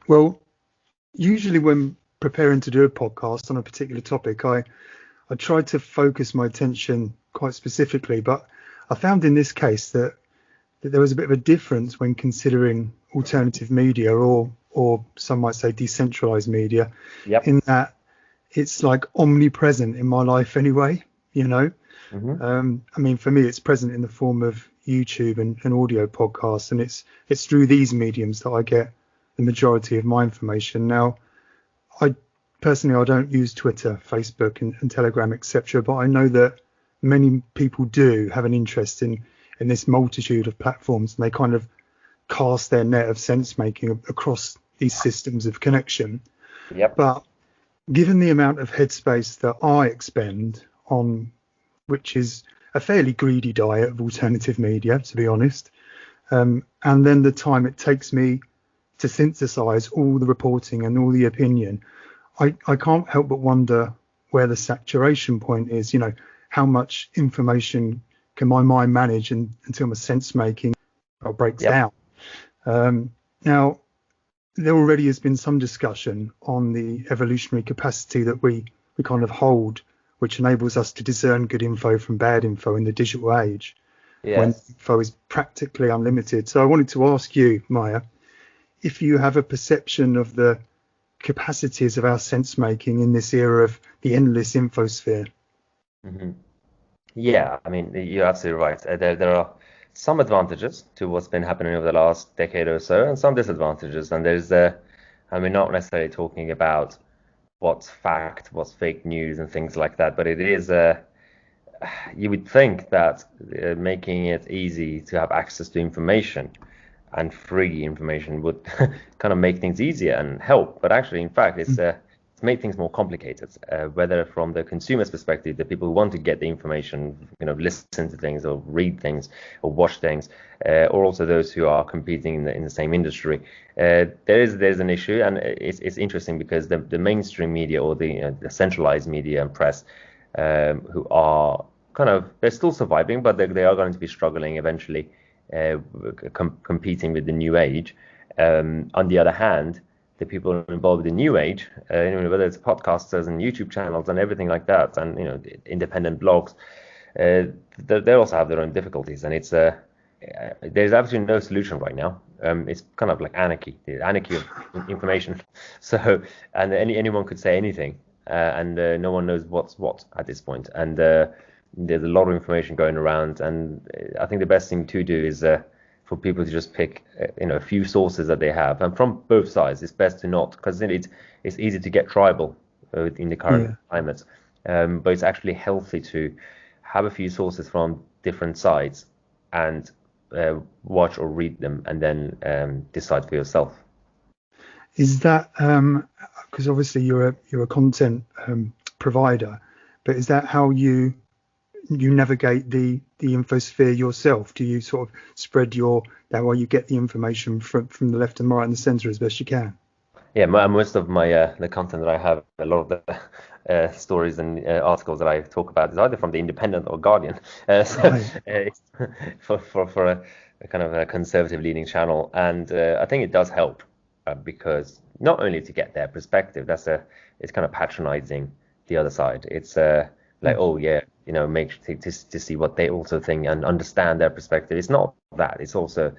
Well, usually when preparing to do a podcast on a particular topic, I try to focus my attention quite specifically, but I found in this case that there was a bit of a difference when considering alternative media or some might say decentralized media, in that it's like omnipresent in my life anyway, you know. I mean, for me, it's present in the form of YouTube and audio podcasts, and it's through these mediums that I get the majority of my information. Now, I don't use Twitter, Facebook and Telegram, etc., but I know that many people do have an interest in this multitude of platforms, and they kind of cast their net of sense making across these systems of connection. But given the amount of headspace that I expend on, which is a fairly greedy diet of alternative media, to be honest, and then the time it takes me to synthesize all the reporting and all the opinion, I can't help but wonder where the saturation point is. You know, how much information can my mind manage until my sense making breaks down? Now, there already has been some discussion on the evolutionary capacity that we kind of hold, which enables us to discern good info from bad info in the digital age, when info is practically unlimited. So I wanted to ask you, Mahyar, if you have a perception of the capacities of our sense making in this era of the endless infosphere. Yeah, I mean, you're absolutely right. There are some advantages to what's been happening over the last decade or so, and some disadvantages. And there's, we're not necessarily talking about what's fact, what's fake news, and things like that. But it is, you would think that making it easy to have access to information and free information would kind of make things easier and help. But actually, in fact, it's made things more complicated, whether from the consumer's perspective, the people who want to get the information, you know, listen to things or read things or watch things, or also those who are competing in the same industry. There's an issue, and it's interesting because the mainstream media or the centralized media and press, who are they're still surviving, but they are going to be struggling eventually, competing with the new age. On the other hand, the people involved in the new age, whether it's podcasters and YouTube channels and everything like that, and independent blogs, they also have their own difficulties, and it's there's absolutely no solution right now. It's kind of like the anarchy of information. So, and anyone could say anything, and no one knows what's what at this point. And there's a lot of information going around, and I think the best thing to do is for people to just pick a few sources that they have, and from both sides. It's best to not, because it's easy to get tribal in the current climate, but it's actually healthy to have a few sources from different sides and watch or read them, and then decide for yourself. Is that because obviously you're a content provider, but is that how you navigate the infosphere yourself? Do you sort of spread that way you get the information from the left and right and the center as best you can? Yeah, most of my the content that I have, a lot of the stories and articles that I talk about is either from the Independent or Guardian. It's for a kind of a conservative leaning channel, and I think it does help because not only to get their perspective, it's kind of patronizing the other side. It's like, oh yeah, to see what they also think and understand their perspective. It's not that. It's also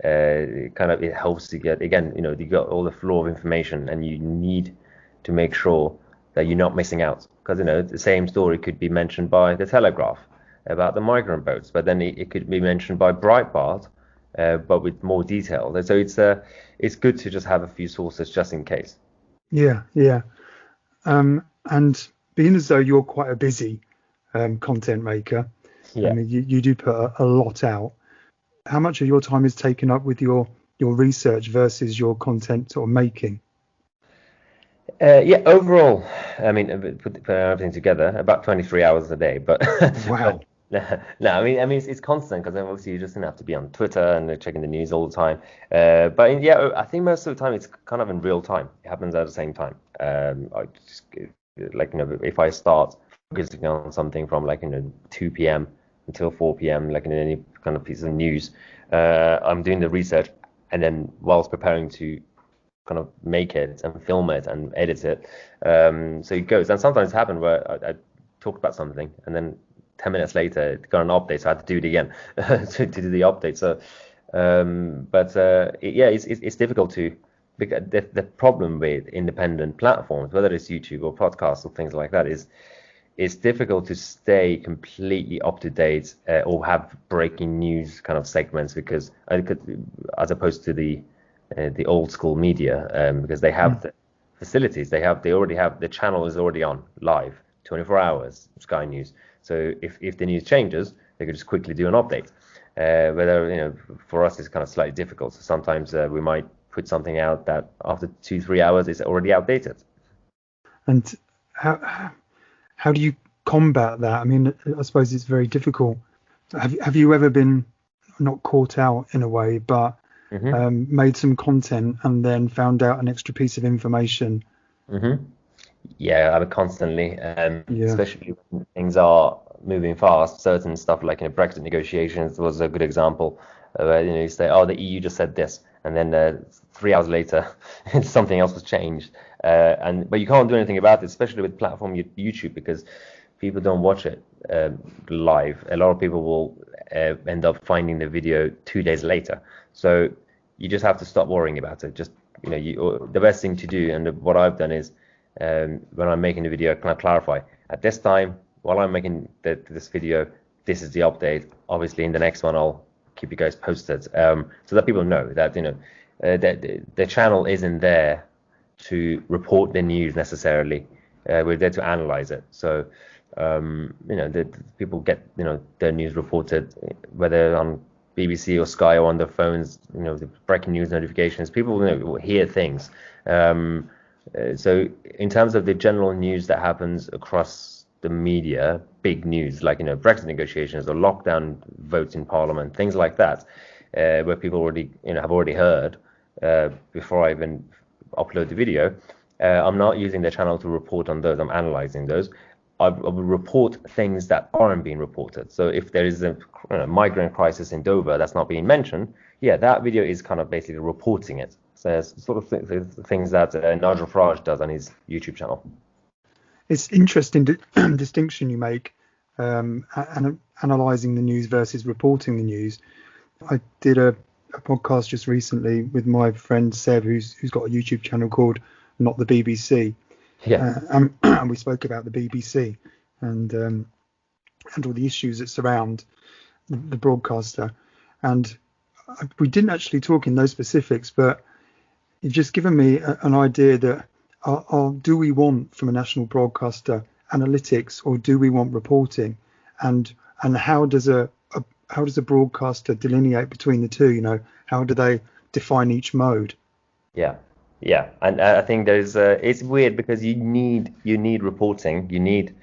it helps to get, again, you got all the flow of information, and you need to make sure that you're not missing out, because the same story could be mentioned by the Telegraph about the migrant boats, but then it could be mentioned by Breitbart, but with more detail. So it's good to just have a few sources just in case. Yeah. And being as though you're quite a busy content maker, I mean, you do put a lot out. How much of your time is taken up with your your research versus your content sort of making? Yeah, overall, I mean, put everything together, about 23 hours a day. But Wow. no, I mean, it's constant because obviously you just don't have to be on Twitter and checking the news all the time. But yeah, I think most of the time it's kind of in real time. It happens at the same time. I just like if I start focusing on something from 2 p.m. until 4 p.m. like in any kind of piece of news, I'm doing the research, and then whilst preparing to kind of make it and film it and edit it. So it goes. And sometimes it happened where I talked about something and then 10 minutes later it got an update, so I had to do it again to do the update. So, it's difficult to, because the problem with independent platforms, whether it's YouTube or podcasts or things like that, is it's difficult to stay completely up to date or have breaking news kind of segments, because as opposed to the old school media, because they have the facilities, they already have the channel is already on live 24 hours, Sky News. So if the news changes, they could just quickly do an update. Whether for us it's kind of slightly difficult. So sometimes we might put something out that after 2-3 hours is already outdated. And how do you combat that? I mean, I suppose it's very difficult. Have you ever been not caught out in a way, but made some content and then found out an extra piece of information? Yeah, I mean, constantly, especially when things are moving fast. Certain stuff like Brexit negotiations was a good example, where you say, oh, the EU just said this, and then 3 hours later something else was changed, but you can't do anything about it, especially with platform YouTube, because people don't watch it live. A lot of people will end up finding the video 2 days later. So you just have to stop worrying about it. Just the best thing to do, and what I've done is, when I'm making the video, can I clarify at this time while I'm making this video, this is the update. Obviously, in the next one, I'll keep you guys posted, so that people know that that the channel isn't there to report the news necessarily. We're there to analyze it. So people get their news reported, whether on BBC or Sky or on their phones. The breaking news notifications. People will hear things. So in terms of the general news that happens across the media, big news like Brexit negotiations or lockdown votes in Parliament, things like that, where people already have already heard before I even upload the video, I'm not using the channel to report on those. I'm analyzing those. I will report things that aren't being reported. So if there is a migrant crisis in Dover that's not being mentioned, yeah, that video is kind of basically reporting it. So it's sort of things that Nigel Farage does on his YouTube channel. It's interesting distinction you make, analysing the news versus reporting the news. I did a podcast just recently with my friend Seb, who's got a YouTube channel called Not the BBC. Yeah. And we spoke about the BBC and all the issues that surround the broadcaster. And we didn't actually talk in those specifics, but you've just given me an idea that do we want from a national broadcaster analytics, or do we want reporting? And how does a broadcaster delineate between the two? How do they define each mode? Yeah, and I think there's it's weird because you need reporting, you need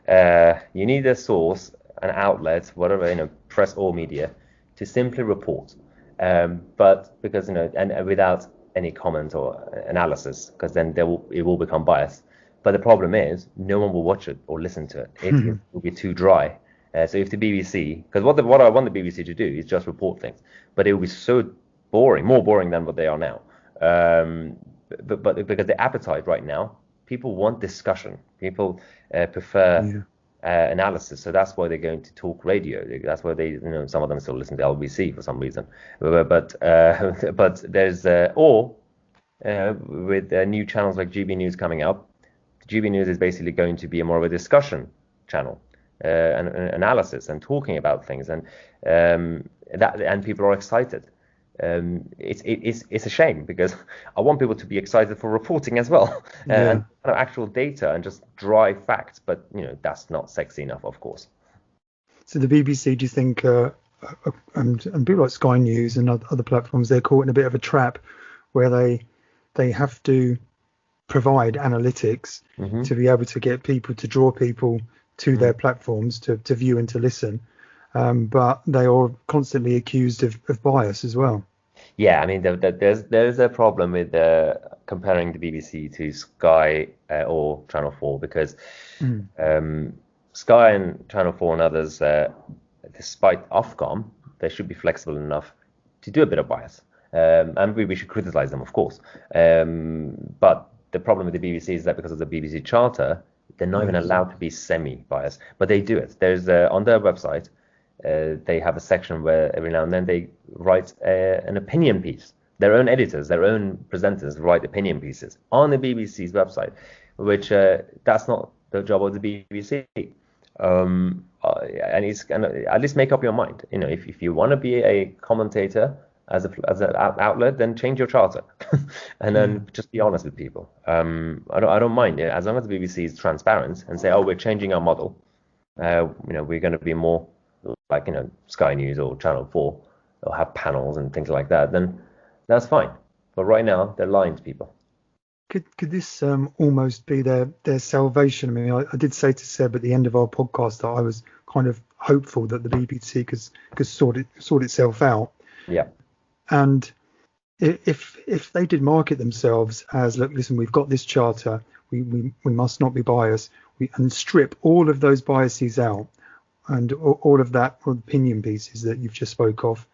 a source, an outlet, whatever, press or media, to simply report, but because and without any comment or analysis, because then it will become biased. But the problem is no one will watch it or listen to it. It will be too dry. So if the BBC, because what I want the BBC to do is just report things, but it will be so boring, more boring than what they are now. But because the appetite right now, people want discussion. People prefer analysis. So that's why they're going to talk radio. That's why they, some of them still listen to LBC for some reason. But there's with new channels like GB News coming up, GB News is basically going to be more of a discussion channel, and analysis and talking about things, and people are excited. It's a shame because I want people to be excited for reporting as well, and actual data and just dry facts. But that's not sexy enough, of course. So the BBC, do you think, are and people like Sky News and other platforms, they're caught in a bit of a trap where they have to provide analytics to be able to get people to draw people to their platforms to view and to listen, but they are constantly accused of bias as well. Yeah, I mean, there's a problem with comparing the BBC to Sky or Channel 4 because Sky and Channel 4 and others, despite Ofcom, they should be flexible enough to do a bit of bias. And we should criticize them, of course. But the problem with the BBC is that because of the BBC Charter, they're not even allowed to be semi-biased. But they do it. There's on their website, they have a section where every now and then they write an opinion piece. Their own editors, their own presenters write opinion pieces on the BBC's website, which that's not the job of the BBC. And at least make up your mind. You know, if you want to be a commentator as an outlet, then change your charter, and then just be honest with people. I don't mind it as long as the BBC is transparent and say, oh, we're changing our model. We're going to be more like Sky News or Channel 4, or have panels and things like that. Then that's fine. But right now they're lying to people. Could this almost be their salvation? I mean, I did say to Seb at the end of our podcast that I was kind of hopeful that the BBC could sort itself out. Yeah. And if they did market themselves as, look, listen, we've got this charter, we must not be biased, and strip all of those biases out and all of that opinion pieces that you've just spoke of,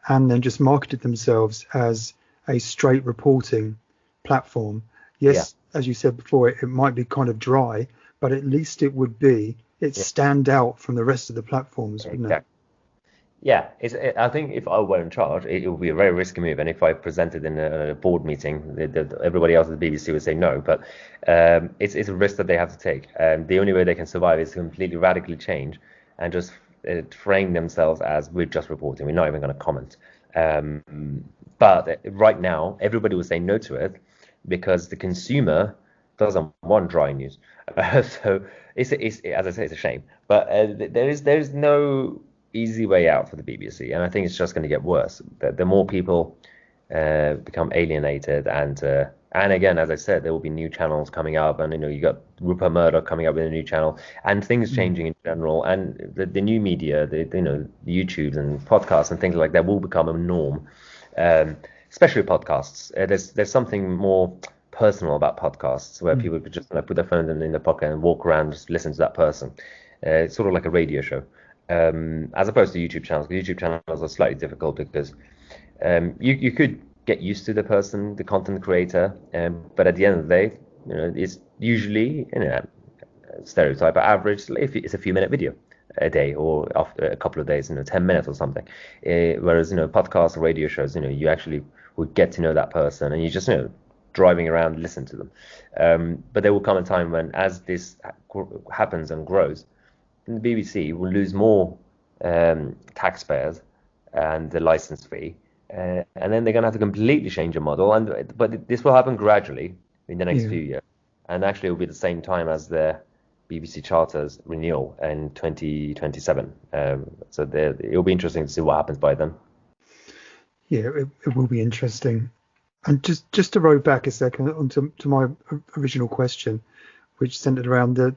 and then just marketed themselves as a straight reporting platform. Yes, as you said before, it might be kind of dry, but at least it would stand out from the rest of the platforms, wouldn't it? Yeah, I think if I were in charge, it would be a very risky move. And if I presented in a board meeting, everybody else at the BBC would say no. But it's a risk that they have to take. The only way they can survive is to completely radically change and just frame themselves as we're just reporting. We're not even going to comment. But right now, everybody will say no to it because the consumer doesn't want dry news. So it's as I say, it's a shame. But there is no easy way out for the BBC, and I think it's just going to get worse. The more people become alienated, and again, as I said, there will be new channels coming up, and you got Rupert Murdoch coming up with a new channel, and things changing in general, and the new media, the YouTubes and podcasts and things like that will become a norm, especially podcasts. There's something more personal about podcasts where people could just put their phones in their pocket and walk around, just listen to that person. It's sort of like a radio show. As opposed to YouTube channels. YouTube channels are slightly difficult because you could get used to the person, the content creator, but at the end of the day, it's usually stereotype average. If it's a few minute video a day or after a couple of days, 10 minutes or something. Whereas podcasts or radio shows, you actually would get to know that person, and you just driving around, listen to them. But there will come a time when, as this happens and grows, the BBC will lose more taxpayers and the license fee, and then they're going to have to completely change the model. But this will happen gradually in the next few years, and actually it will be the same time as the BBC Charter's renewal in 2027. So it will be interesting to see what happens by then. Yeah, it will be interesting. And just to roll back a second onto my original question, which centered around the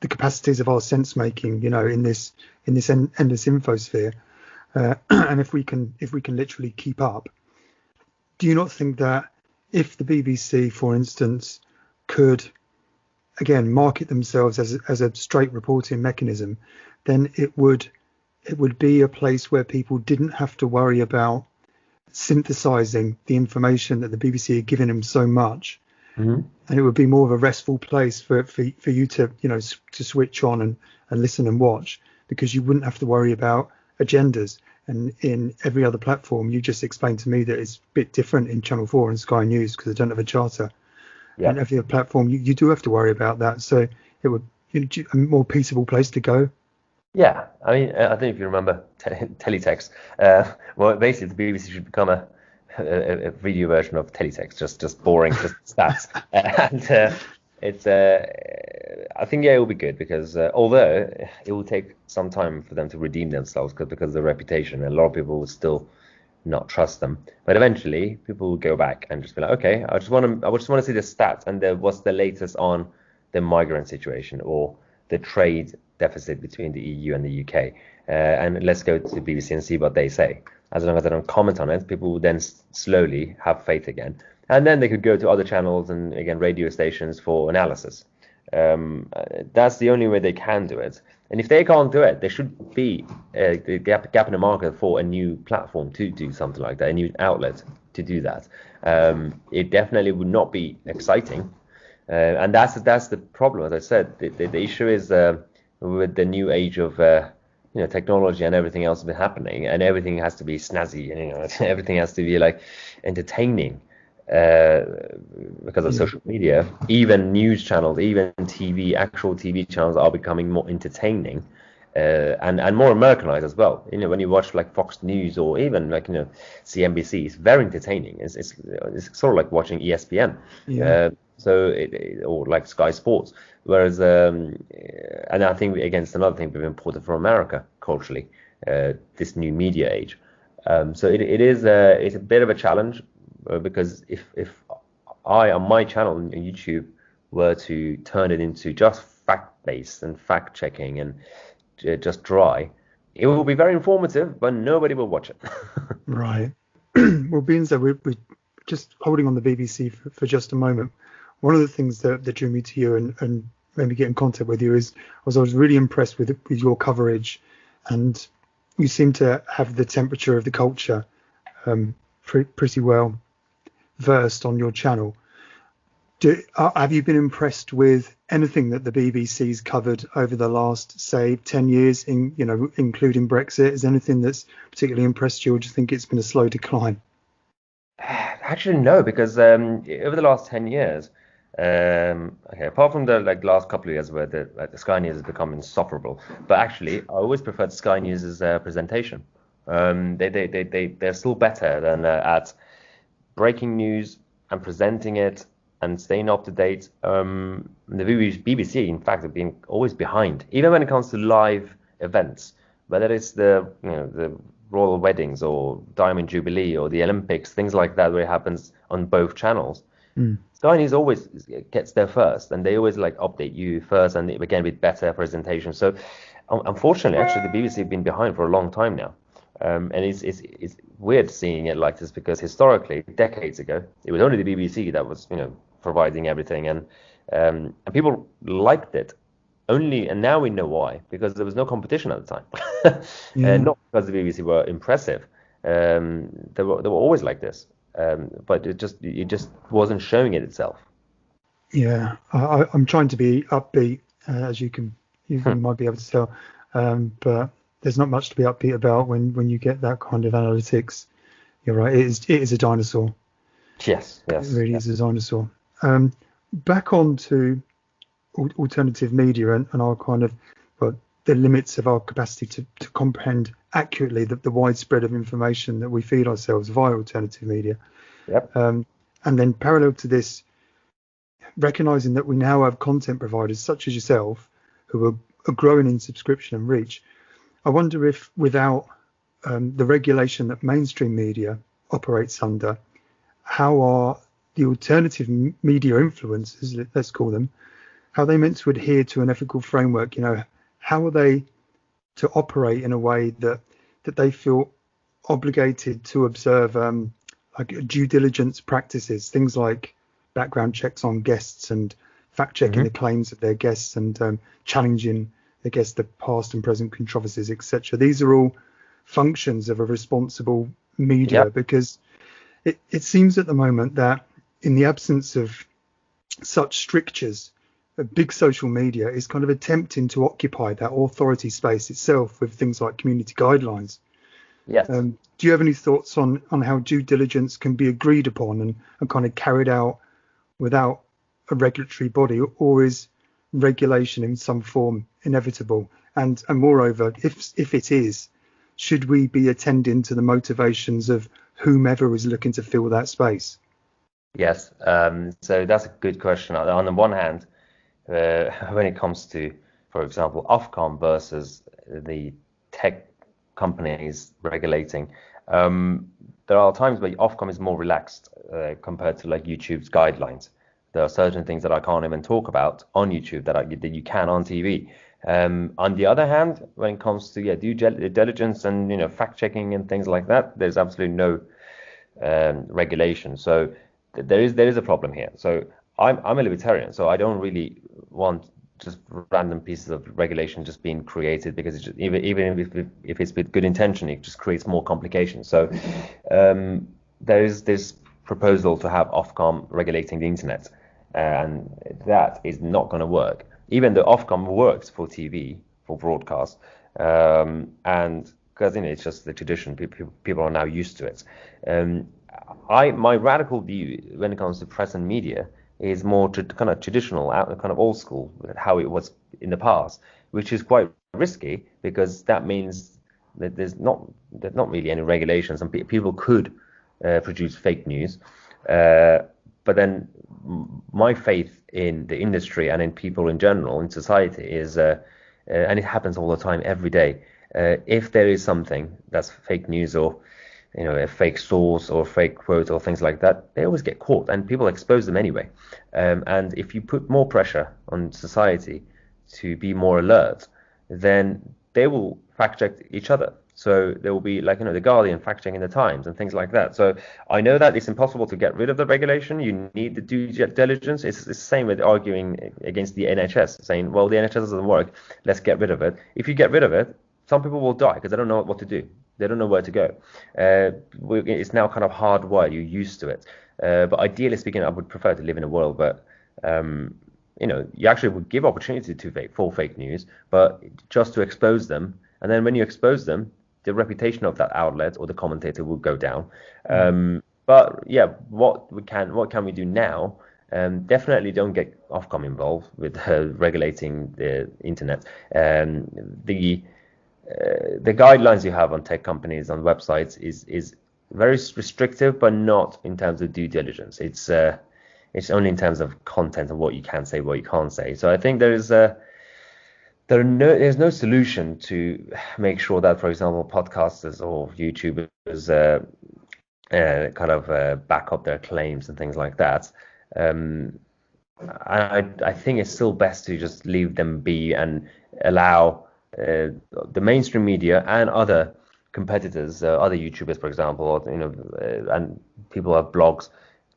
capacities of our sense making, in this endless infosphere, and if we can literally keep up. Do you not think that if the BBC, for instance, could again market themselves as a straight reporting mechanism, then it would be a place where people didn't have to worry about synthesizing the information that the BBC had given them so much. Mm-hmm. And it would be more of a restful place for you to to switch on and listen and watch, because you wouldn't have to worry about agendas. And in every other platform, you just explained to me that it's a bit different in Channel 4 and Sky News because they don't have a charter. Yeah. And every other platform, you do have to worry about that. So it would be a more peaceable place to go. Yeah, I mean, I don't know if you remember teletext. Well, basically, the BBC should become a video version of teletext, just boring, just stats. And it's I think it will be good because although it will take some time for them to redeem themselves because of the reputation, and a lot of people will still not trust them. But eventually, people will go back and just be like, okay, I just want to see the stats and what's the latest on the migrant situation or the trade deficit between the EU and the UK, and let's go to the BBC and see what they say. As long as they don't comment on it, people will then slowly have faith again. And then they could go to other channels and, again, radio stations for analysis. That's the only way they can do it. And if they can't do it, there should be a gap in the market for a new platform to do something like that, a new outlet to do that. It definitely would not be exciting. And that's the problem. As I said, the issue is with the new age of technology and everything else been happening, and everything has to be snazzy, and everything has to be like entertaining because of social media. Even news channels, even actual TV channels are becoming more entertaining and more Americanized as well. When you watch like Fox News or even like CNBC, it's very entertaining. It's sort of like watching ESPN. Yeah. Or like Sky Sports. Whereas, and I think again, it's another thing we've imported from America culturally, this new media age. So it's a bit of a challenge because if I on my channel on YouTube were to turn it into just fact-based and fact-checking and just dry, it will be very informative, but nobody will watch it. Right. Well, being said, we're just holding on the BBC for just a moment. One of the things that drew me to you and made me get in contact with you was I was really impressed with your coverage, and you seem to have the temperature of the culture pretty well versed on your channel. Have you been impressed with anything that the BBC's covered over the last, say, 10 years, including Brexit? Is anything that's particularly impressed you, or do you think it's been a slow decline? Actually, no, because over the last 10 years, apart from the last couple of years where the Sky News has become insufferable, but actually I always preferred Sky News' presentation. They're still better than at breaking news and presenting it and staying up to date. The BBC, in fact, have been always behind, even when it comes to live events, whether it's the royal weddings or Diamond Jubilee or the Olympics, things like that, where it happens on both channels. Sky News always gets there first, and they always update you first, and again with better presentation. So unfortunately, actually, the BBC have been behind for a long time now, and it's weird seeing it like this, because historically, decades ago, it was only the BBC that was providing everything, and people liked it. And now we know why, because there was no competition at the time. And not because the BBC were impressive. They were always like this. But it just wasn't showing it itself. Yeah, I'm trying to be upbeat, as you might be able to tell, but there's not much to be upbeat about when you get that kind of analytics. You're right, it is a dinosaur. Yes, it really is a dinosaur. Back on to alternative media and our kind of the limits of our capacity to comprehend accurately the widespread of information that we feed ourselves via alternative media. Yep. And then parallel to this, recognizing that we now have content providers such as yourself who are growing in subscription and reach. I wonder if without the regulation that mainstream media operates under, how are the alternative media influencers, let's call them, how are they meant to adhere to an ethical framework? How are they to operate in a way that they feel obligated to observe due diligence practices, things like background checks on guests and fact checking the claims of their guests and challenging the past and present controversies, etc. These are all functions of a responsible media, because it seems at the moment that in the absence of such strictures, big social media is kind of attempting to occupy that authority space itself with things like community guidelines. Yes. Do you have any thoughts on how due diligence can be agreed upon and kind of carried out without a regulatory body, or is regulation in some form inevitable? And moreover, if it is, should we be attending to the motivations of whomever is looking to fill that space? Yes. So that's a good question. On the one hand, when it comes to, for example, Ofcom versus the tech companies regulating. There are times where Ofcom is more relaxed compared to like YouTube's guidelines. There are certain things that I can't even talk about on YouTube that you can on TV. On the other hand, when it comes to due diligence and fact checking and things like that, there's absolutely no regulation. So there is a problem here. So I'm a libertarian, so I don't really want just random pieces of regulation just being created because it's just, even if it's with good intention, it just creates more complications. So there is this proposal to have Ofcom regulating the internet, and that is not going to work. Even though Ofcom works for TV, for broadcast, and because it's just the tradition, people are now used to it. My radical view when it comes to press and media is more kind of traditional, kind of old school, how it was in the past, which is quite risky because that means that there's not really any regulations and people could produce fake news. But then my faith in the industry and in people in general, in society, is, and it happens all the time, every day. If there is something that's fake news or a fake source or fake quote or things like that, they always get caught and people expose them anyway. And if you put more pressure on society to be more alert, then they will fact check each other. So there will be like, the Guardian fact checking the Times and things like that. So I know that it's impossible to get rid of the regulation. You need the due diligence. It's the same with arguing against the NHS, saying, well, the NHS doesn't work, let's get rid of it. If you get rid of it, some people will die because they don't know what to do. They don't know where to go. It's now kind of hardwired. You're used to it. But ideally speaking, I would prefer to live in a world where, you actually would give opportunity for fake news, but just to expose them. And then when you expose them, the reputation of that outlet or the commentator will go down. But yeah, what can we do now? Definitely don't get Ofcom involved with regulating the internet. The guidelines you have on tech companies on websites is very restrictive, but not in terms of due diligence. It's only in terms of content and what you can say, what you can't say. So I think there's no solution to make sure that, for example, podcasters or YouTubers kind of back up their claims and things like that. I think it's still best to just leave them be and allow the mainstream media and other competitors, other YouTubers, for example, or, and people who have blogs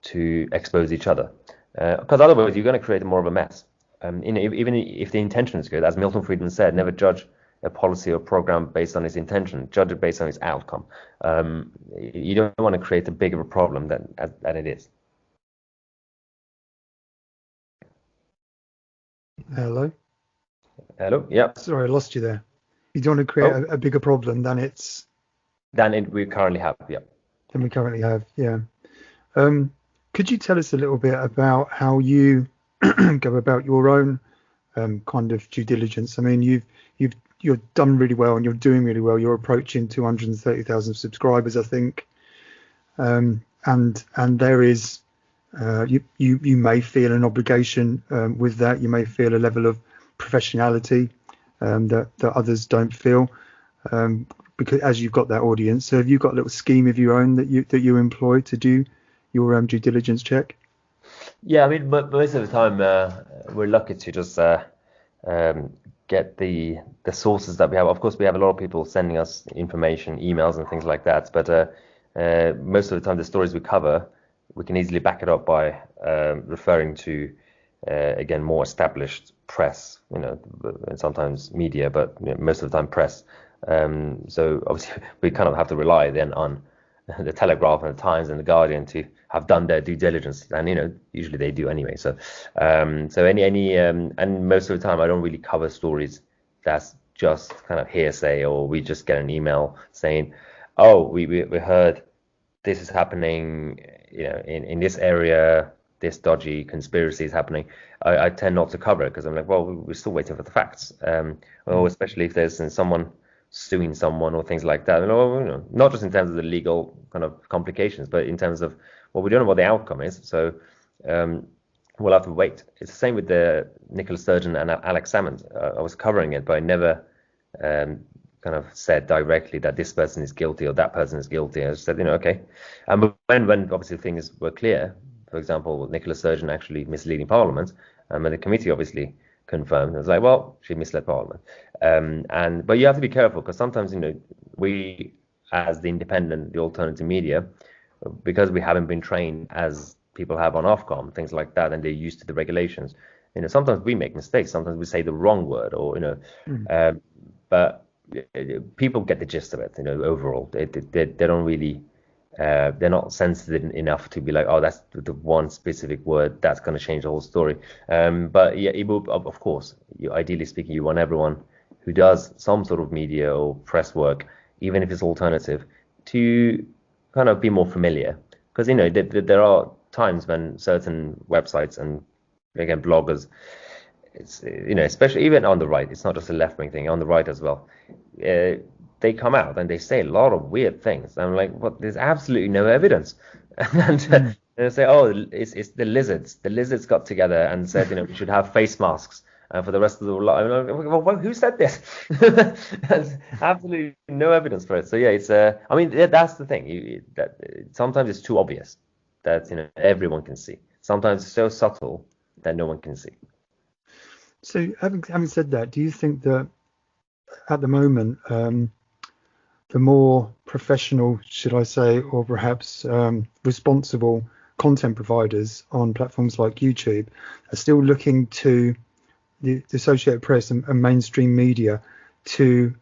to expose each other. Because otherwise, you're going to create more of a mess. Even if the intention is good, as Milton Friedman said, never judge a policy or program based on its intention, judge it based on its outcome. You don't want to create a bigger problem than it is. Hello? Hello? Yeah. Sorry, I lost you there. You don't want to create a bigger problem than we currently have, yeah. Than we currently have, yeah. Could you tell us a little bit about how you go about your own kind of due diligence? I mean, you're done really well and you're doing really well. You're approaching 230,000 subscribers, I think. And there is you may feel an obligation with that. You may feel a level of professionality that others don't feel because as you've got that audience. So have you got a little scheme of your own that you employ to do your due diligence check? Yeah, I mean, most of the time we're lucky to just get the sources that we have. Of course, we have a lot of people sending us information, emails and things like that. But most of the time, the stories we cover, we can easily back it up by referring to, again, more established press, and sometimes media, but most of the time press. So obviously, we kind of have to rely then on the Telegraph and the Times and the Guardian to have done their due diligence, and usually they do anyway. So and most of the time I don't really cover stories that's just kind of hearsay, or we just get an email saying, oh, we heard this is happening, in this area, this dodgy conspiracy is happening. I tend not to cover it because I'm like, well, we're still waiting for the facts. Especially if there's someone suing someone or things like that. Not just in terms of the legal kind of complications, but in terms of, well, we don't know what the outcome is. So we'll have to wait. It's the same with the Nicola Sturgeon and Alex Salmond. I was covering it, but I never kind of said directly that this person is guilty or that person is guilty. I just said, okay. But when obviously things were clear, for example, Nicola Sturgeon actually misleading Parliament, and the committee obviously confirmed, it was like, well, she misled Parliament. But you have to be careful, because sometimes, we as the independent, the alternative media, because we haven't been trained as people have on Ofcom, things like that, and they're used to the regulations. Sometimes we make mistakes. Sometimes we say the wrong word, or but people get the gist of it. Overall, they don't really, they're not sensitive enough to be like, oh, that's the one specific word that's going to change the whole story. But yeah, it will, of course, ideally speaking, you want everyone who does some sort of media or press work, even if it's alternative, to kind of be more familiar, because there are times when certain websites and again bloggers, it's especially even on the right, it's not just a left-wing thing, on the right as well, they come out and they say a lot of weird things. I'm like, what? There's absolutely no evidence. And they say, oh, it's the lizards got together and said, we should have face masks for the rest of the life. Well, who said this? There's absolutely no evidence for it. So yeah, it's that's the thing. That sometimes it's too obvious that everyone can see. Sometimes it's so subtle that no one can see. So having said that, do you think that at the moment, the more professional, should I say, or perhaps responsible content providers on platforms like YouTube are still looking to the Associated Press and mainstream media to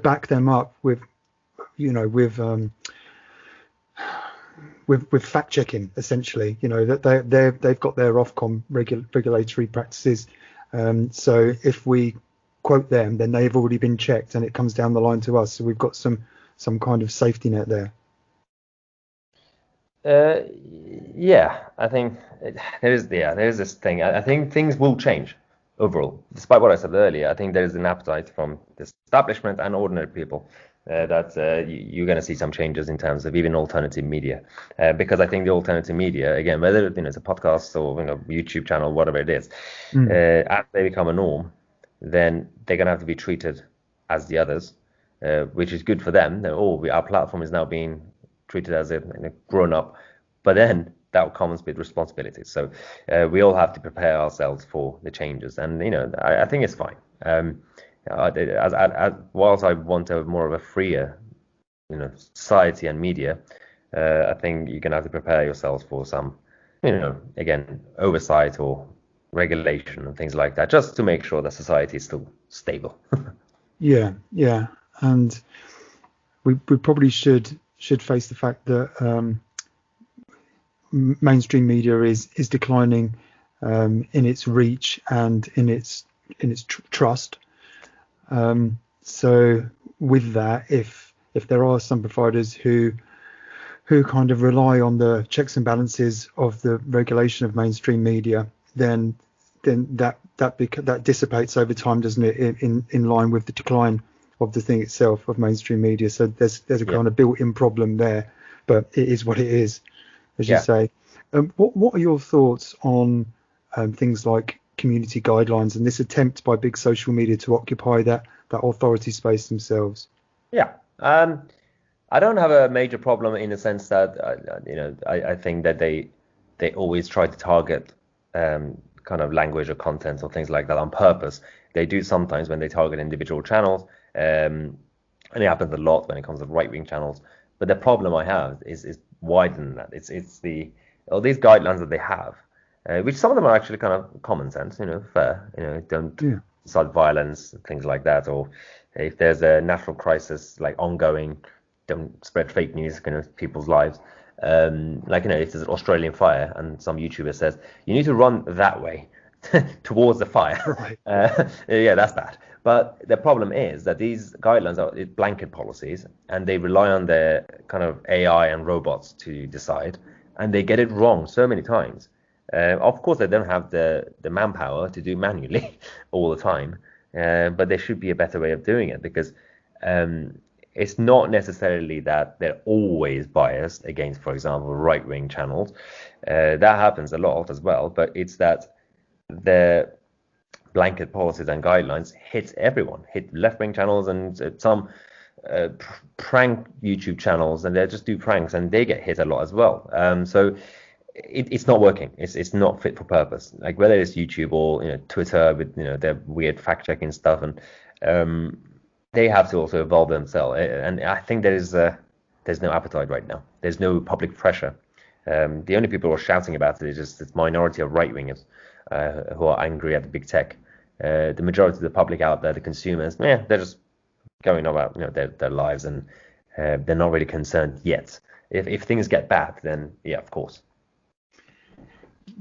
back them up with fact checking, essentially, that they've got their Ofcom regulatory practices. So if we quote them, then they've already been checked and it comes down the line to us. So we've got some kind of safety net there. Yeah, I think there is this thing. I think things will change overall. Despite what I said earlier, I think there is an appetite from the establishment and ordinary people that you're going to see some changes in terms of even alternative media, because I think the alternative media, again, whether it's a podcast or YouTube channel, whatever it is, as they become a norm, then they're going to have to be treated as the others, which is good for them. Our platform is now being treated as a grown up, but then that comes with responsibilities. So we all have to prepare ourselves for the changes, and I think it's fine. Whilst I want more of a freer, society and media, I think you're gonna have to prepare yourselves for some, again, oversight or regulation and things like that, just to make sure that society is still stable. Yeah, and we probably should face the fact that mainstream media is declining in its reach and in its trust. So with that, if there are some providers who kind of rely on the checks and balances of the regulation of mainstream media, then that dissipates over time, doesn't it? In line with the decline of the thing itself, of mainstream media. So there's a kind of built-in problem there, but it is what it is, as you say. What are your thoughts on things like community guidelines and this attempt by big social media to occupy that authority space themselves? I don't have a major problem in the sense that I think that they always try to target kind of language or content or things like that on purpose. They do sometimes when they target individual channels, and it happens a lot when it comes to right-wing channels. But the problem I have is wider than that. It's these guidelines that they have, which some of them are actually kind of common sense, fair, don't start violence, things like that, or if there's a natural crisis like ongoing, don't spread fake news in people's lives. If there's an Australian fire and some YouTuber says you need to run that way towards the fire, right. That's bad. But the problem is that these guidelines are blanket policies, and they rely on their kind of AI and robots to decide, and they get it wrong so many times. Of course, they don't have the manpower to do manually all the time, but there should be a better way of doing it, because it's not necessarily that they're always biased against, for example, right-wing channels. That happens a lot as well, but it's that the blanket policies and guidelines hit everyone, hit left-wing channels and some prank YouTube channels, and they just do pranks and they get hit a lot as well. So it's not working. It's not fit for purpose. Like whether it's YouTube or Twitter with their weird fact-checking stuff, and they have to also evolve themselves. And I think there's no appetite right now. There's no public pressure. The only people who are shouting about it is just this minority of right-wingers who are angry at the big tech. The majority of the public out there, the consumers, they're just going about their lives, and they're not really concerned yet. If things get bad, then yeah, of course.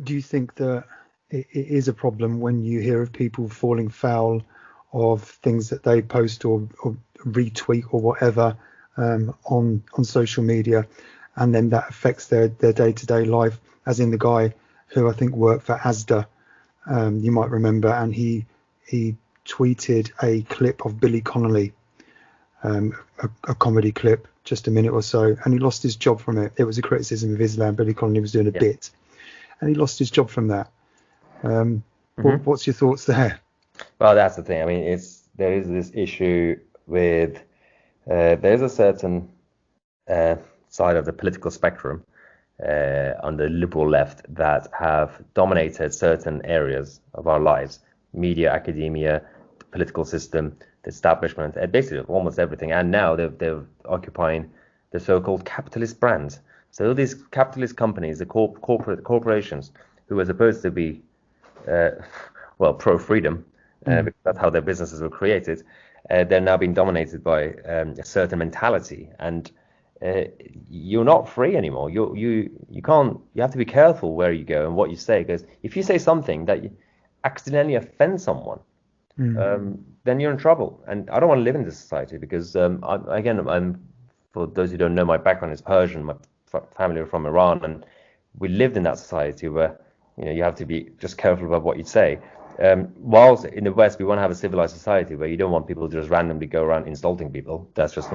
Do you think that it is a problem when you hear of people falling foul of things that they post or retweet or whatever on social media, and then that affects their day-to-day life? As in the guy who I think worked for Asda, you might remember, and he tweeted a clip of Billy Connolly, a comedy clip, just a minute or so, and he lost his job from it. It was a criticism of Islam. Billy Connolly was doing a bit, and he lost his job from that. What's your thoughts there? Well, that's the thing. I mean, there is this issue with there's a certain side of the political spectrum on the liberal left that have dominated certain areas of our lives: media, academia, the political system, the establishment, basically almost everything. And now they're occupying the so-called capitalist brands. So these capitalist companies, the corporations, who are supposed to be pro-freedom, because that's how their businesses were created, they're now being dominated by a certain mentality, and you're not free anymore. You can't. You have to be careful where you go and what you say, because if you say something that accidentally offends someone, then you're in trouble. And I don't want to live in this society, because I'm for those who don't know, my background is Persian. My family are from Iran, and we lived in that society where you have to be just careful about what you say. Whilst in the West we want to have a civilized society where you don't want people to just randomly go around insulting people. That's just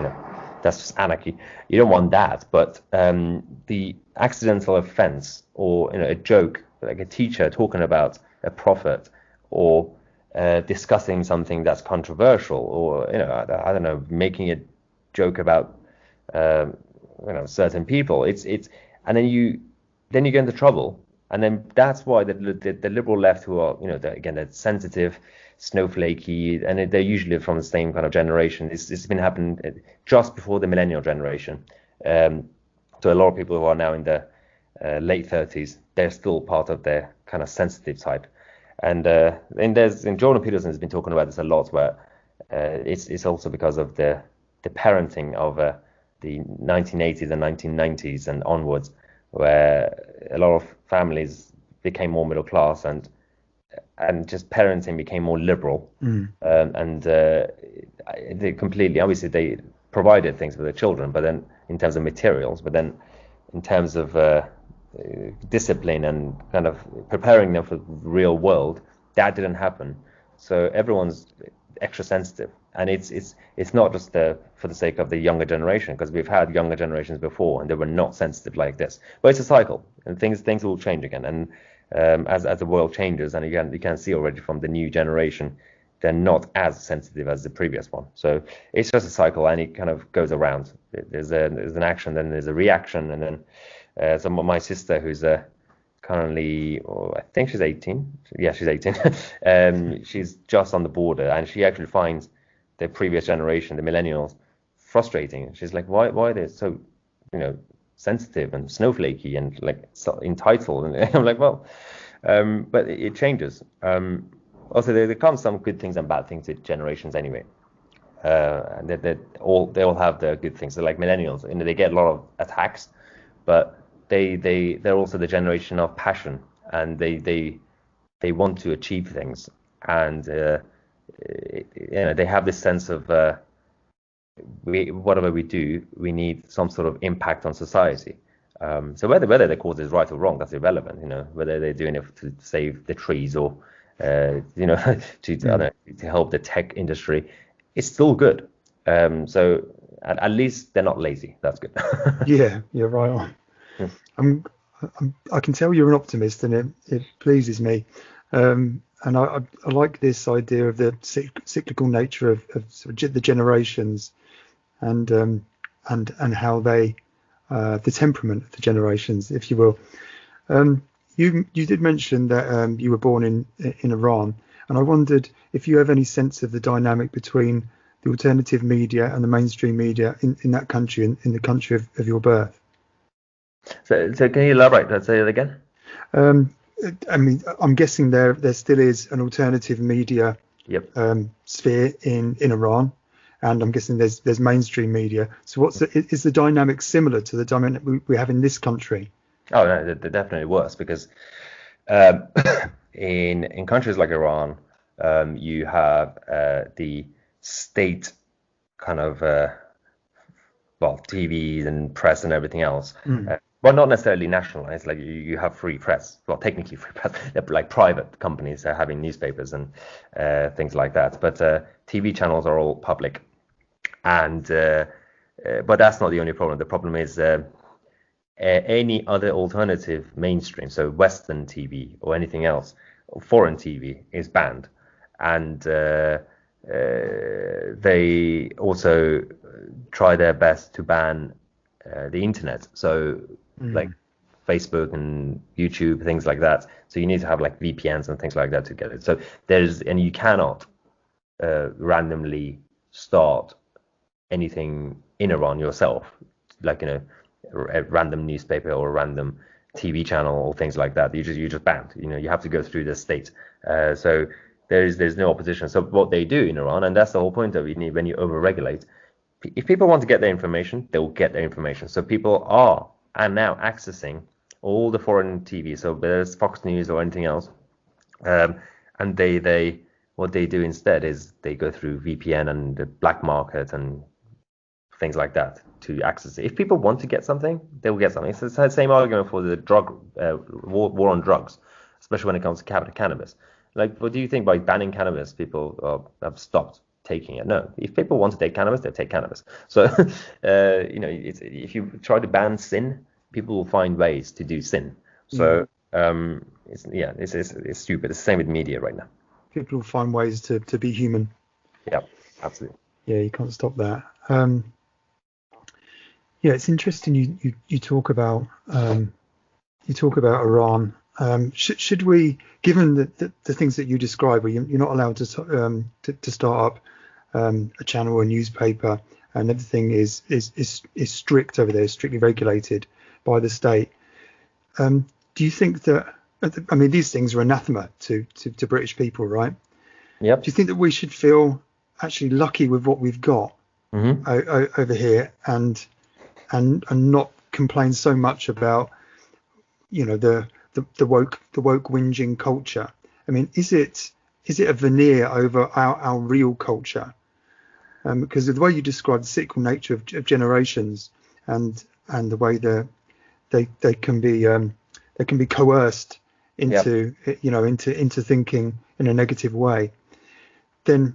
that's just anarchy. You don't want that. But the accidental offense, or a joke, like a teacher talking about a prophet, or discussing something that's controversial, or I don't know, making a joke about certain people. It's and then you get into trouble. And then that's why the liberal left, who are, they're sensitive, snowflakey, and they're usually from the same kind of generation. It's been happening just before the millennial generation. So a lot of people who are now in their late 30s, they're still part of their kind of sensitive type. And Jordan Peterson has been talking about this a lot, where it's also because of the parenting of the 1980s and 1990s and onwards, where a lot of families became more middle class, and just parenting became more liberal, and they completely, obviously they provided things for their children, but then in terms of materials, but then in terms of discipline and kind of preparing them for the real world, that didn't happen. So everyone's extra sensitive, and it's not just for the sake of the younger generation, because we've had younger generations before and they were not sensitive like this. But it's a cycle, and things will change again. And as the world changes, and you can see already from the new generation, they're not as sensitive as the previous one. So it's just a cycle, and it kind of goes around. There's an action, then there's a reaction, and then so my sister, who's currently, I think she's 18. Yeah, she's 18. She's just on the border, and she actually finds the previous generation, the millennials, frustrating. She's like, why are they so, sensitive and snowflakey and like so entitled? And I'm like, well, but it changes. Also, there comes some good things and bad things with generations anyway. And they all have their good things. So like millennials, they get a lot of attacks, but they're also the generation of passion, and they want to achieve things, and they have this sense of whatever we do, we need some sort of impact on society. So whether the cause is right or wrong, that's irrelevant. Whether they're doing it to save the trees or to help the tech industry, it's still good. So at least they're not lazy. That's good. Yeah, you're right on. I'm, I can tell you're an optimist, and it pleases me. And I like this idea of the cyclical nature of sort of the generations, and how they the temperament of the generations, if you will. You did mention that you were born in Iran, and I wondered if you have any sense of the dynamic between the alternative media and the mainstream media in that country, in the country of your birth. So can you elaborate? Let's say it again. I mean, I'm guessing there still is an alternative media sphere in Iran, and I'm guessing there's mainstream media. So is the dynamic similar to the dynamic we have in this country? Oh no, they're definitely worse, because in countries like Iran, you have the state kind of TVs and press and everything else. Well, not necessarily nationalized. Like you have free press. Well, technically free press. They're like private companies are having newspapers and things like that. But TV channels are all public, and but that's not the only problem. The problem is any other alternative mainstream, so Western TV or anything else, foreign TV, is banned, and they also try their best to ban the internet. So like Facebook and YouTube, things like that. So you need to have like VPNs and things like that to get it. So and you cannot randomly start anything in Iran yourself, like a random newspaper or a random TV channel or things like that. You're just banned. You have to go through the state. So there's no opposition. So what they do in Iran, and that's the whole point of it, when you overregulate, if people want to get their information, they will get their information. So people are now accessing all the foreign TV, so whether it's Fox News or anything else, and they what they do instead is they go through VPN and the black market and things like that to access it. If people want to get something, they will get something. It's the same argument for the drug war on drugs, especially when it comes to cannabis. Like, what do you think by banning cannabis, people have stopped taking it? No, if people want to take cannabis, they'll take cannabis. So, if you try to ban sin, people will find ways to do sin. So, it's stupid. It's the same with media right now. People will find ways to be human. Yeah, absolutely. Yeah, you can't stop that. Yeah, it's interesting. You talk about Iran. Should we, given the things that you describe, where you're not allowed to start up a channel or a newspaper, and everything is strict over there, strictly regulated by the state. Do you think that? I mean, these things are anathema to British people, right? Yep. Do you think that we should feel actually lucky with what we've got over here, and not complain so much about the woke whinging culture? I mean, is it a veneer over our real culture? Because of the way you describe the cyclical nature of generations, and the way they can be coerced into into thinking in a negative way, then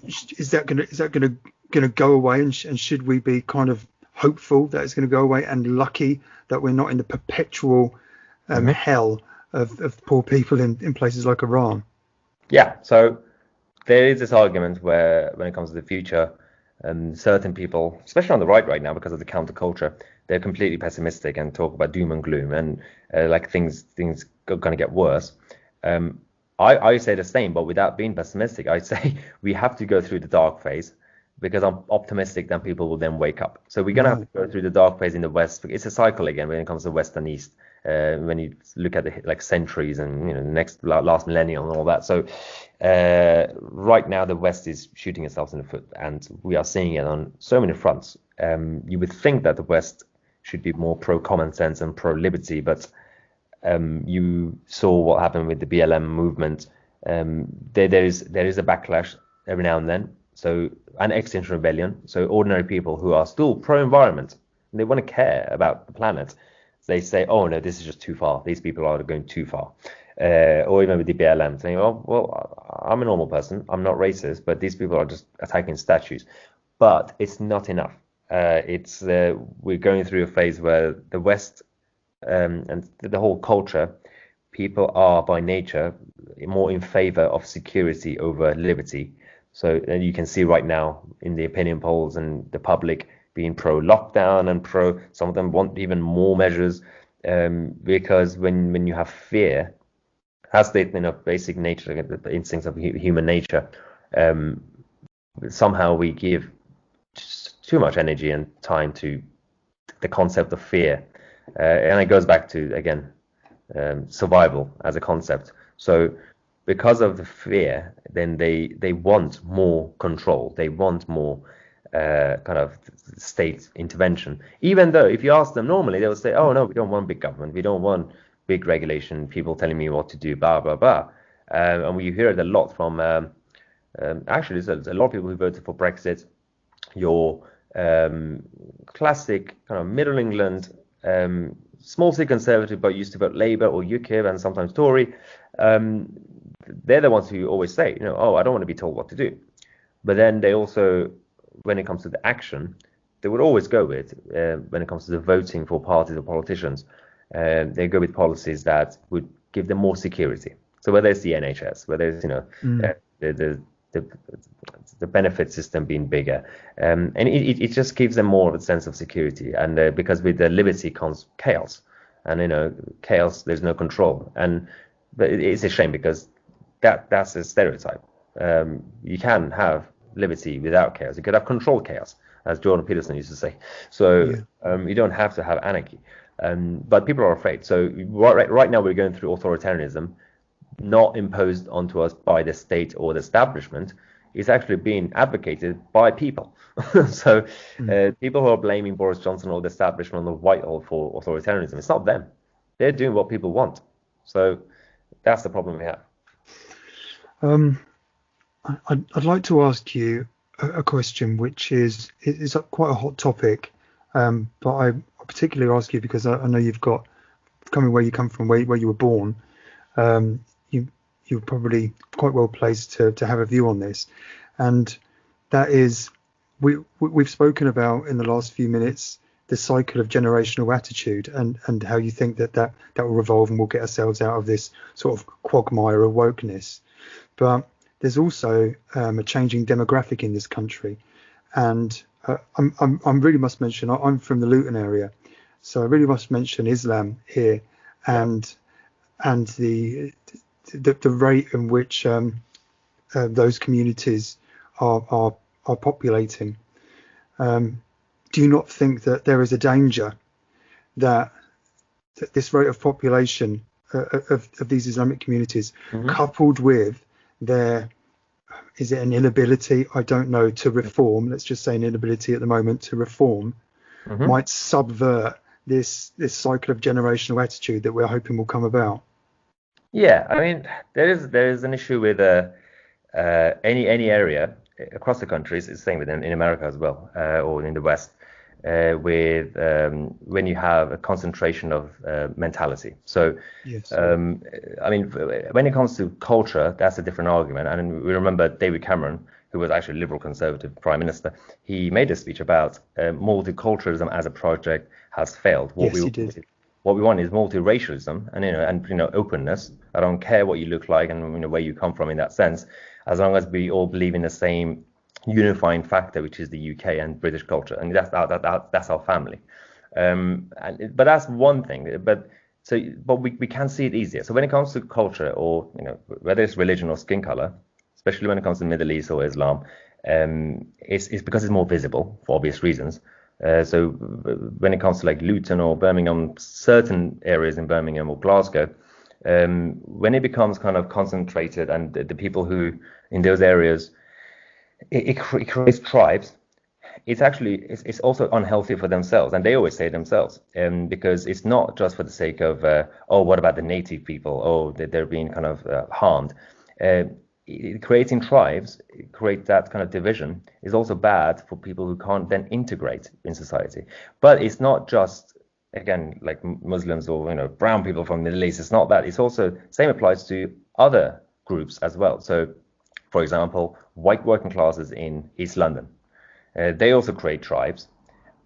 is that going to go away? And should we be kind of hopeful that it's going to go away, and lucky that we're not in the perpetual hell of poor people in places like Iran? Yeah, so there is this argument where, when it comes to the future, certain people, especially on the right now, because of the counterculture, they're completely pessimistic and talk about doom and gloom, and like things are going to get worse. I say the same, but without being pessimistic. I say we have to go through the dark phase, because I'm optimistic that people will then wake up. So we're going to have to go through the dark phase in the West. It's a cycle again when it comes to West and East. When you look at the centuries and the next last millennium and all that. So right now the West is shooting itself in the foot, and we are seeing it on so many fronts. You would think that the West should be more pro common sense and pro liberty, but you saw what happened with the BLM movement. There is a backlash every now and then. So an Extinction Rebellion. So ordinary people who are still pro environment, they want to care about the planet. They say, oh no, this is just too far. These people are going too far. Or even with the BLM saying, well, I'm a normal person. I'm not racist, but these people are just attacking statues. but it's not enough. We're going through a phase where the West and the whole culture, people are by nature more in favor of security over liberty. So you can see right now in the opinion polls and the public being pro-lockdown and some of them want even more measures, because when you have fear, as the basic nature, the instincts of human nature, somehow we give too much energy and time to the concept of fear, and it goes back to again survival as a concept. So because of the fear, then they want more control, they want more kind of state intervention, even though if you ask them normally they will say, oh no, we don't want big government, we don't want big regulation, people telling me what to do, blah blah blah. And we hear it a lot from actually there's a lot of people who voted for Brexit, your classic kind of Middle England, small C Conservative but used to vote Labour or UKIP and sometimes Tory. They're the ones who always say, oh, I don't want to be told what to do. But then they also, when it comes to the action, they would always go with, when it comes to the voting for parties or politicians, they go with policies that would give them more security. So whether it's the NHS, whether it's the benefit system being bigger, and it just gives them more of a sense of security. And because with the liberty comes chaos, and chaos, there's no control. But it's a shame because that's a stereotype. You can have liberty without chaos. You could have controlled chaos, as Jordan Peterson used to say. So you don't have to have anarchy. But people are afraid. So right now we're going through authoritarianism, not imposed onto us by the state or the establishment. It's actually being advocated by people. So people who are blaming Boris Johnson or the establishment of Whitehall for authoritarianism, it's not them. They're doing what people want. So that's the problem we have. I'd like to ask you a question, which is quite a hot topic, but I particularly ask you because I know you've got, coming where you come from, where you were born, you're probably quite well placed to have a view on this, and that is we've spoken about in the last few minutes the cycle of generational attitude and how you think that will revolve and we'll get ourselves out of this sort of quagmire of wokeness. But there's also a changing demographic in this country, and I really must mention I'm from the Luton area, so I really must mention Islam here and the rate in which those communities are populating. Do you not think that there is a danger that this rate of population of these Islamic communities, coupled with is it an inability, I don't know, to reform, let's just say an inability at the moment to reform, might subvert this cycle of generational attitude that we're hoping will come about? Yeah, I mean, there is an issue with any area across the countries. It's the same in America as well, or in the West, with when you have a concentration of mentality. So, yes. I mean, when it comes to culture, that's a different argument. And we remember David Cameron, who was actually a Liberal Conservative Prime Minister. He made a speech about multiculturalism as a project has failed. Yes, he did. What we want is multiracialism and openness. I don't care what you look like and where you come from in that sense, as long as we all believe in the same unifying factor, which is the UK and British culture, and that's our family. But that's one thing. But we can see it easier. So when it comes to culture, or whether it's religion or skin color, especially when it comes to Middle East or Islam, it's because it's more visible for obvious reasons. So when it comes to like Luton or Birmingham, certain areas in Birmingham or Glasgow, when it becomes kind of concentrated, and the people who in those areas, it creates tribes. It's also unhealthy for themselves, and they always say themselves, because it's not just for the sake of what about the native people? They're being kind of harmed. Creating tribes, create that kind of division, is also bad for people who can't then integrate in society. But it's not just, again, like Muslims or brown people from the Middle East. It's not that. It's also, same applies to other groups as well. So, for example, white working classes in East London. They also create tribes,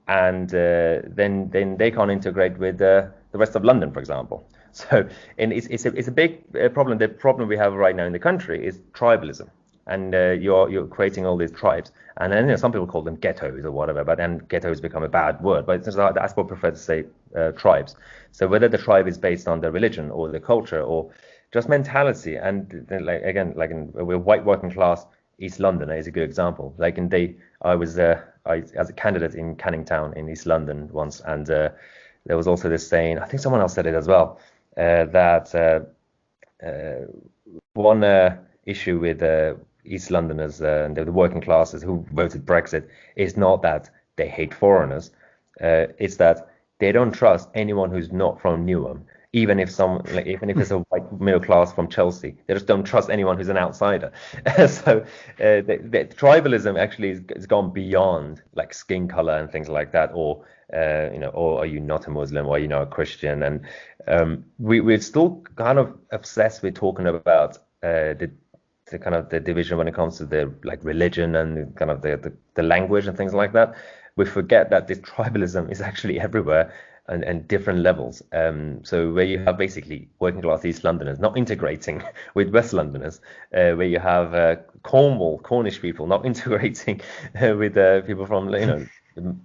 and then they can't integrate with the rest of London, for example. So, and it's a big problem. The problem we have right now in the country is tribalism, and you're creating all these tribes, and then some people call them ghettos or whatever, but then ghettos become a bad word. But it's just, I would prefer to say tribes. So whether the tribe is based on the religion or the culture or just mentality, and like again, like we're white working class East London is a good example. Like I was as a candidate in Canning Town in East London once, and there was also this saying, I think someone else said it as well, that one issue with East Londoners and the working classes who voted Brexit is not that they hate foreigners, it's that they don't trust anyone who's not from Newham. Even if it's a white middle class from Chelsea, they just don't trust anyone who's an outsider. So the tribalism actually has gone beyond like skin color and things like that, or or are you not a Muslim, or are you not a Christian? And we're still kind of obsessed with talking about the kind of the division when it comes to the like religion and kind of the language and things like that. We forget that this tribalism is actually everywhere. And different levels. So where you have basically working class East Londoners not integrating with West Londoners, where you have Cornish people not integrating with people from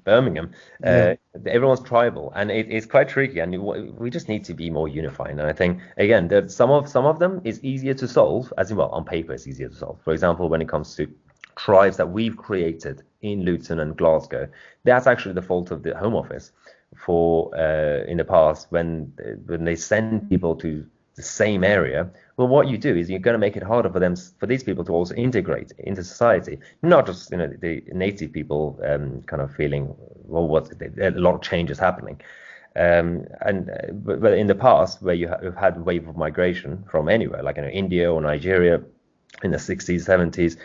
Birmingham. Everyone's tribal, and it's quite tricky. And we just need to be more unified. And I think again that some of them is easier to solve, as in, well, on paper it's easier to solve. For example, when it comes to tribes that we've created in Luton and Glasgow, that's actually the fault of the Home Office. For in the past, when they send people to the same area, well, what you do is you're going to make it harder for these people to also integrate into society, not just the native people kind of feeling, well, a lot of change is happening, but in the past where you've had a wave of migration from anywhere, like India or Nigeria in the 60s, 70s,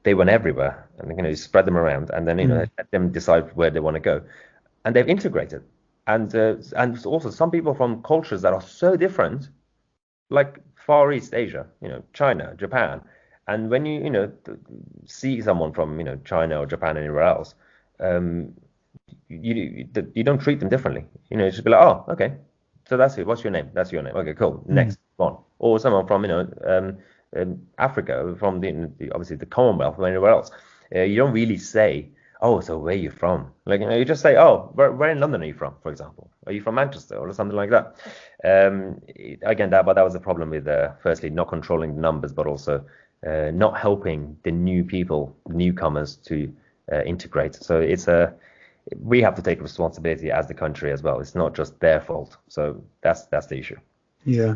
they went everywhere, and you spread them around, and then let them decide where they want to go. And they've integrated, and also some people from cultures that are so different, like Far East Asia, China, Japan, and when you see someone from China or Japan or anywhere else, you don't treat them differently. You just be like, oh, okay, so that's it. What's your name? That's your name. Okay, cool. Next one. Or someone from Africa, from obviously the Commonwealth or anywhere else. You don't really say, oh, so where are you from? Like, you just say, oh, where in London are you from, for example? Are you from Manchester or something like that? Again, that was a problem with, firstly, not controlling the numbers, but also not helping the newcomers to integrate. So we have to take responsibility as the country as well. It's not just their fault. So that's the issue. Yeah.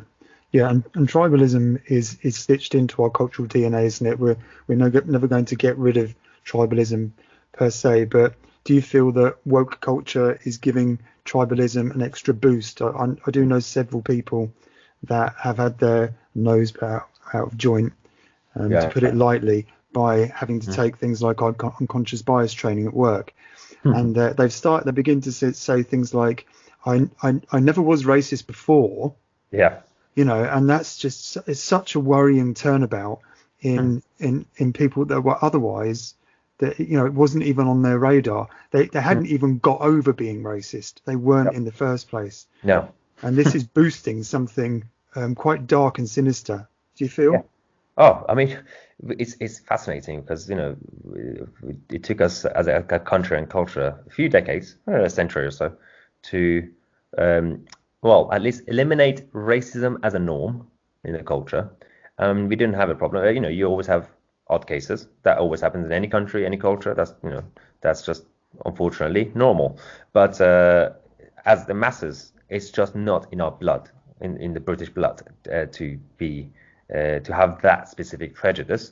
Yeah, and tribalism is stitched into our cultural DNA, isn't it? We're never going to get rid of tribalism per se, but do you feel that woke culture is giving tribalism an extra boost? I do know several people that have had their nose put out of joint, to put it lightly, by having to take things like unconscious bias training at work, and they begin to say things like, I never was racist before, and that's just, it's such a worrying turnabout in people that were otherwise, that it wasn't even on their radar. They hadn't even got over being racist. They weren't in the first place. No. And this is boosting something quite dark and sinister. Do you feel? Yeah. Oh, I mean, it's fascinating because it took us as a country and culture a few decades, a century or so, to at least eliminate racism as a norm in the culture. We didn't have a problem. You always have odd cases. That always happens in any country, any culture. That's just unfortunately normal. But as the masses, it's just not in our blood, in the British blood, to have that specific prejudice.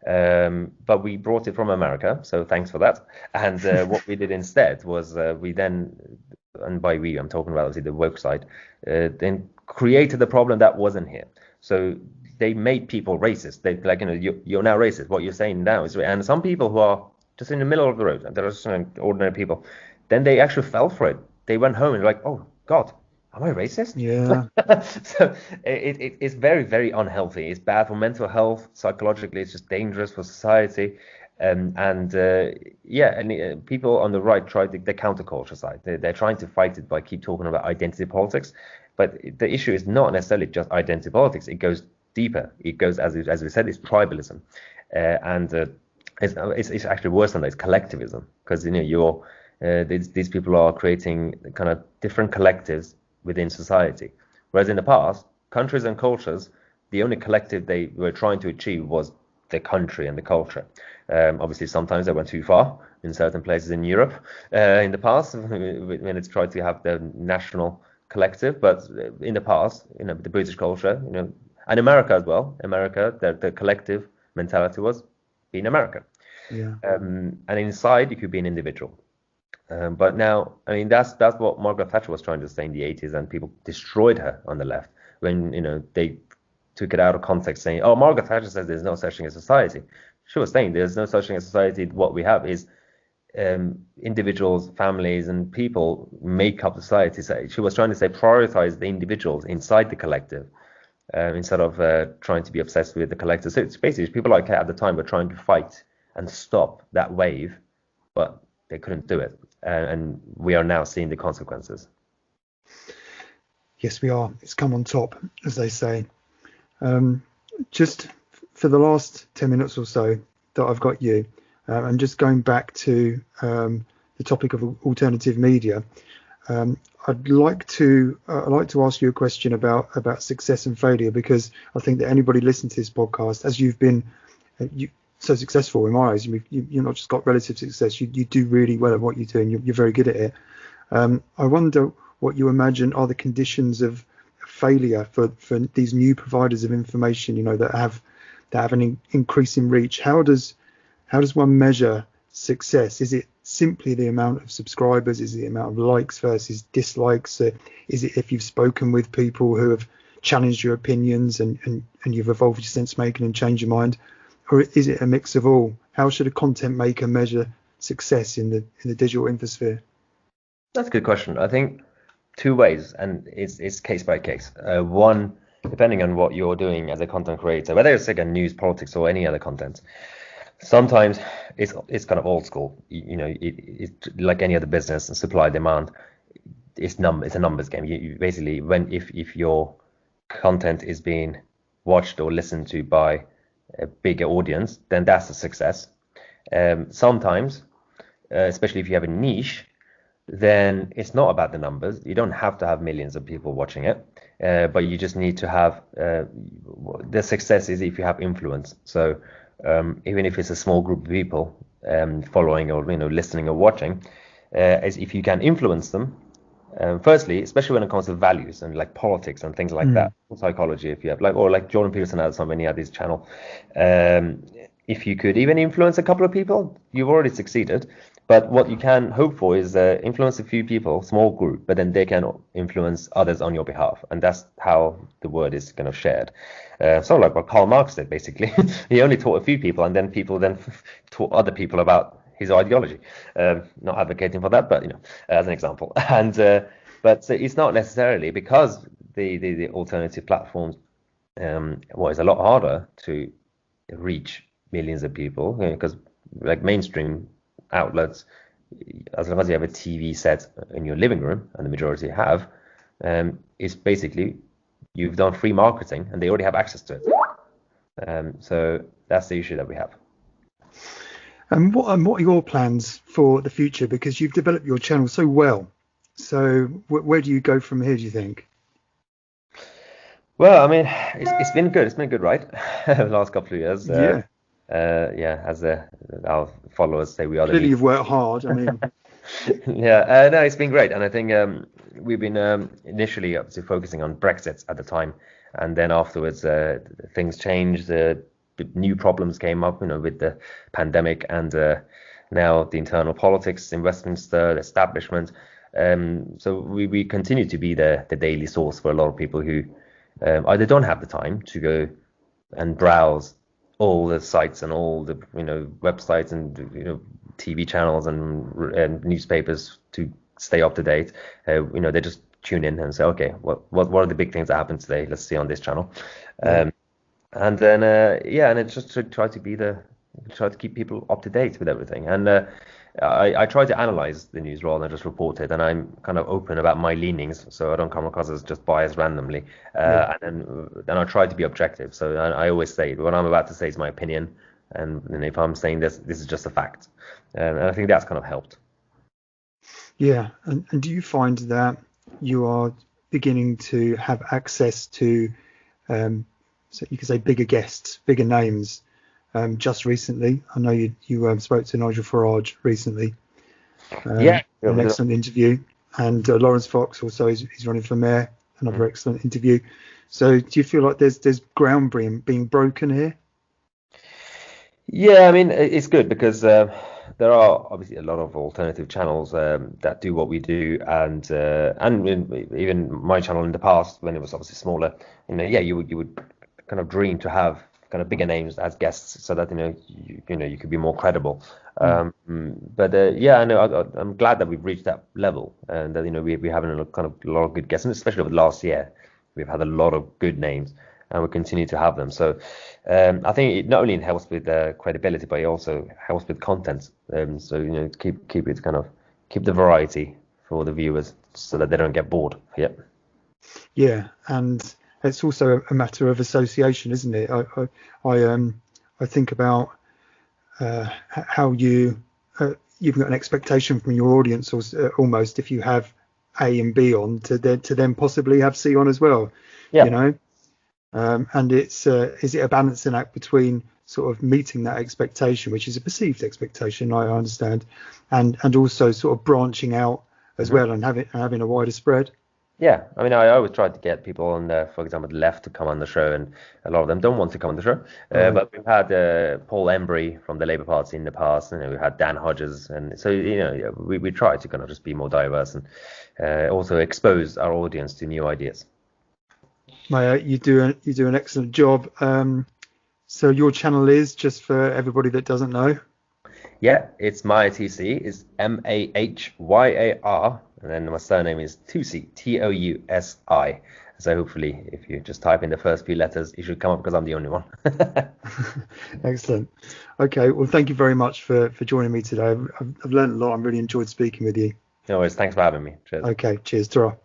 But we brought it from America, so thanks for that. And what we did instead was we then, and by we, I'm talking about obviously the woke side, then created a problem that wasn't here. So they made people racist. They you're now racist. What you're saying now is, and some people who are just in the middle of the road, they're just ordinary people, then they actually fell for it. They went home and like, oh God, am I racist? Yeah. So it's very, very unhealthy. It's bad for mental health. Psychologically, it's just dangerous for society. People on the right try the counterculture side. They're trying to fight it by keep talking about identity politics, but the issue is not necessarily just identity politics. It goes deeper. It goes, as we said, it's tribalism, it's actually worse than that. It's collectivism, because these people are creating kind of different collectives within society, whereas in the past, countries and cultures, the only collective they were trying to achieve was the country and the culture. Obviously, sometimes they went too far in certain places in Europe in the past when it's tried to have the national collective. But in the past, the British culture, and America as well, the collective mentality was being American. Yeah. And inside, you could be an individual. But now, I mean, that's what Margaret Thatcher was trying to say in the 80s, and people destroyed her on the left when they took it out of context, saying, "Oh, Margaret Thatcher says there's no such thing as society." She was saying there's no such thing as society. What we have is individuals, families, and people make up society. So she was trying to say prioritize the individuals inside the collective instead of trying to be obsessed with the collective. So it's basically people like her at the time were trying to fight and stop that wave, but they couldn't do it. And we are now seeing the consequences. Yes, we are. It's come on top, as they say. Just for the last 10 minutes or so that I've got you, and just going back to the topic of alternative media, I'd like to ask you a question about success and failure, because I think that anybody listening to this podcast, as you've been so successful in my eyes, you've not just got relative success, you do really well at what you do, and you're very good at it. I wonder what you imagine are the conditions of failure for these new providers of information, that have an increasing reach. How does one measure success? Is it simply the amount of subscribers? Is it the amount of likes versus dislikes? Is it if you've spoken with people who have challenged your opinions and you've evolved your sense making and changed your mind? Or is it a mix of all? How should a content maker measure success in the digital infosphere? That's a good question. I think two ways, and it's case by case. One, depending on what you're doing as a content creator, whether it's like a news, politics, or any other content, sometimes it's kind of old school. It's like any other business, supply demand. It's a numbers game. You basically, if your content is being watched or listened to by a bigger audience, then that's a success. Sometimes, especially if you have a niche, then it's not about the numbers. You don't have to have millions of people watching it, but you just need to have the success is if you have influence. So even if it's a small group of people following or listening or watching, as if you can influence them. Firstly, especially when it comes to values and like politics and things like that, psychology, if you have like Jordan Peterson had when he had his channel, if you could even influence a couple of people, you've already succeeded. But what you can hope for is influence a few people, small group, but then they can influence others on your behalf, and that's how the word is kind of shared. So like what Karl Marx did, basically, he only taught a few people, and then people then taught other people about his ideology. Not advocating for that, but as an example. And but it's not necessarily because the alternative platforms it's a lot harder to reach millions of people, because like mainstream outlets, as long as you have a TV set in your living room, and the majority have, it's basically you've done free marketing and they already have access to it. So that's the issue that we have. And what are your plans for the future? Because you've developed your channel so well. So where do you go from here, do you think? Well, I mean, it's been good. It's been good, right? The last couple of years. As our followers say, we are. Clearly, you've worked hard. I mean, no, it's been great, and I think we've been initially obviously focusing on Brexit at the time, and then afterwards things changed. New problems came up, with the pandemic, and now the internal politics in Westminster, the establishment. So we continue to be the daily source for a lot of people who either don't have the time to go and browse all the sites and all the websites and TV channels and newspapers to stay up to date. They just tune in and say, okay, what are the big things that happened today? Let's see on this channel. And then and it's just to try to be the try to keep people up to date with everything. And I try to analyze the news rather than just report it, and I'm kind of open about my leanings, so I don't come across as just biased randomly. And then I try to be objective. So I always say what I'm about to say is my opinion, and if I'm saying this is just a fact. And I think that's kind of helped. Yeah, and do you find that you are beginning to have access to, so you could say, bigger guests, bigger names? Just recently, I know you spoke to Nigel Farage recently. An excellent interview, and Lawrence Fox also he's running for mayor, another excellent interview. So do you feel like there's ground being broken here? Yeah, I mean, it's good because there are obviously a lot of alternative channels that do what we do, and even my channel in the past when it was obviously smaller, you would kind of dream to have kind of bigger names as guests so that you could be more credible. I know I'm glad that we've reached that level, and that we're having a lot of good guests, and especially over the last year we've had a lot of good names, and we continue to have them. So I think it not only helps with credibility, but it also helps with content. So keep it keep the variety for the viewers so that they don't get bored. Yep. Yeah, and it's also a matter of association, isn't it? I think about how you've got an expectation from your audience, or almost, if you have A and B on, to then possibly have C on as well. Yeah. And it's is it a balancing act between sort of meeting that expectation, which is a perceived expectation, I understand, and also sort of branching out as well and having a wider spread? Yeah, I mean, I always try to get people on, for example, the left to come on the show, and a lot of them don't want to come on the show. But we've had Paul Embry from the Labour Party in the past, and we've had Dan Hodges, and so we try to kind of just be more diverse and also expose our audience to new ideas. Mahyar, you do an excellent job. So your channel is, just for everybody that doesn't know. Yeah, it's Mahyar TC. It's Mahyar. And then my surname is Tousi, Tousi. So hopefully, if you just type in the first few letters, it should come up because I'm the only one. Excellent. Okay, well, thank you very much for joining me today. I've learned a lot. I've really enjoyed speaking with you. No worries. Thanks for having me. Cheers. Okay, cheers. Ta-ra.